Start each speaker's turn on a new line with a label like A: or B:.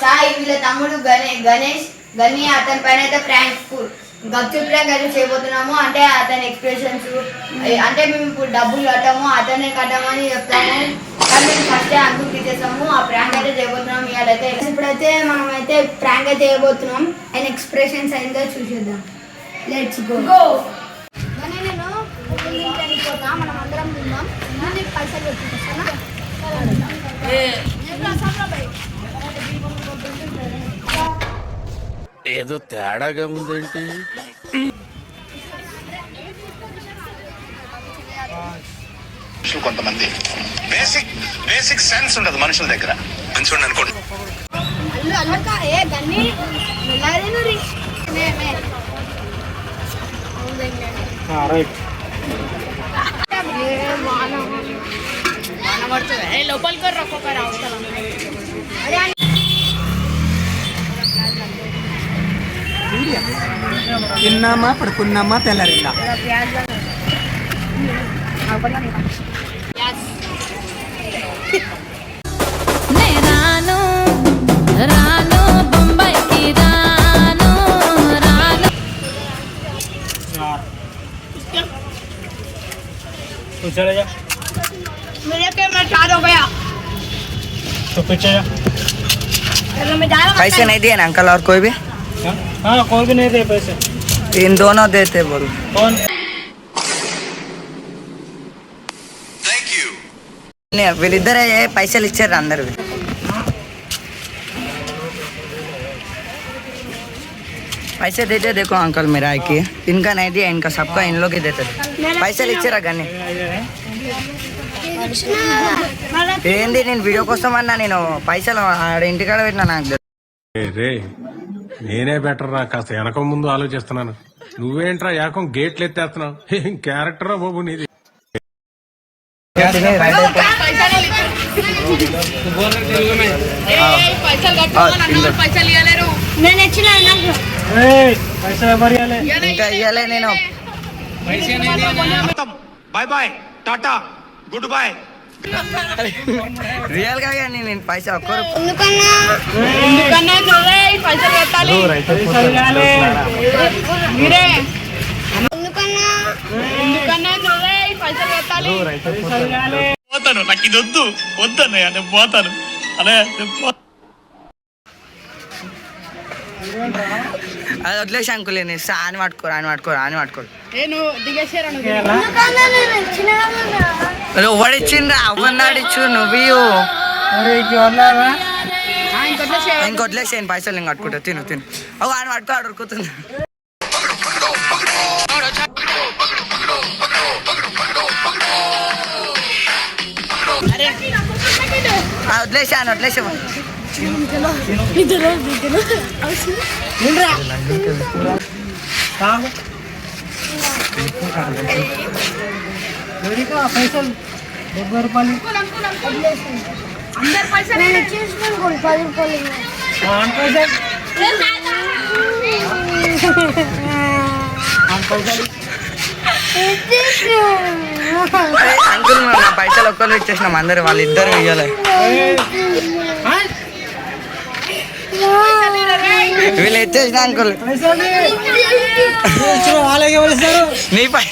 A: సాయి వీళ్ళ తమ్ముడు గణేష్ గని అతని పైన అయితే ప్రాంక్ గప్చుప్ ప్రాంక్ అయితే చేయబోతున్నాము. అంటే అతని ఎక్స్ప్రెషన్స్ అంటే మేము ఇప్పుడు డబ్బులు కట్టాము అతనే కట్టామని చెప్తాము. కానీ మేము ఫస్ట్ అనుకుని తీసేస్తాము. ఆ ప్రాంక్ అయితే చేయబోతున్నాం. ఇవాళైతే
B: ఇప్పుడైతే మనం అయితే ప్రాంక్ అయితే చేయబోతున్నాం. ఆయన ఎక్స్ప్రెషన్స్ అయిందో చూసేద్దాం. Let's go. నేను వెళ్ళిపోతా, మనం అందరం తిందాం. నీకు పైసలు పెట్టిస్తానా?
C: ఏదో తేడాగా ఉందేంటి?
D: కొంతమంది బేసిక్ సెన్స్ ఉండదు మనుషుల దగ్గర. మంచి అనుకోండి.
A: లోపలికి రొక్కొక్కరు అవసరం.
E: తిన్నామా పడుకున్నామా తెల్లరిందా.
F: రాను రాను బొంబాయికి రాను రాను.
E: पैसे नहीं दिए ना अंकल और कोई भी?
G: हाँ कोई भी नहीं दे पैसे.
E: इन दोनों देते बोलो.
G: कौन?
E: వీళ్ళిద్దరే పైసలు ఇచ్చారు అందరు. पैसे देते देखो अंकल मेरा की इनका नहीं दिया इनका सबका इन लोग ही देते పైసలు ఇచ్చారా కానీ ఏంది నేను వీడియో కోసం అన్నా నేను పైసలు ఆడ ఇంటికాడ పెట్టినా నాకు
C: రే నేనే బెటర్ రా, కాస్త వెనక ముందు ఆలోచిస్తున్నాను. నువ్వేంట్రా ఏకం గేట్లు ఎత్తేస్తున్నావు? ఏం క్యారెక్టరా బాబు నీది?
E: ఇంకా ఇయ్యలే నేను.
D: Bye bye tata good bye.
E: Real గా నేను పైసా ఒక్కరు
D: పోతాను. నాకు ఇది వద్దు వద్దన్నయ్య, నేను పోతాను అనే.
E: అది వదిలేసి అంకుల్ అని పట్టుకోరు అని పట్టుకోరు అని పట్టుకోరు. ఎవడిచ్చిండ్రా అవ్వన్నాడిచ్చు నువ్వు ఇంకొట్లేసేయండి పైసలు నేను కట్టుకుంటా. తిను తిను అవు ఆయన పట్టుకో ఆడు ఉరుకుతుంది. వదిలేసా అని వదిలేసా
G: पैसा 20 रुपये
B: అందరు పైసలు చేసుకొని 10 రూపాయలు
E: అంకుల్ నా పైసలు ఒక్కరు ఇచ్చేసినాం అందరు వాళ్ళిద్దరు ఇయ్యాలి. వీళ్ళు ఇచ్చేసిన అంకుల్
G: వాళ్ళకి
E: నీ పై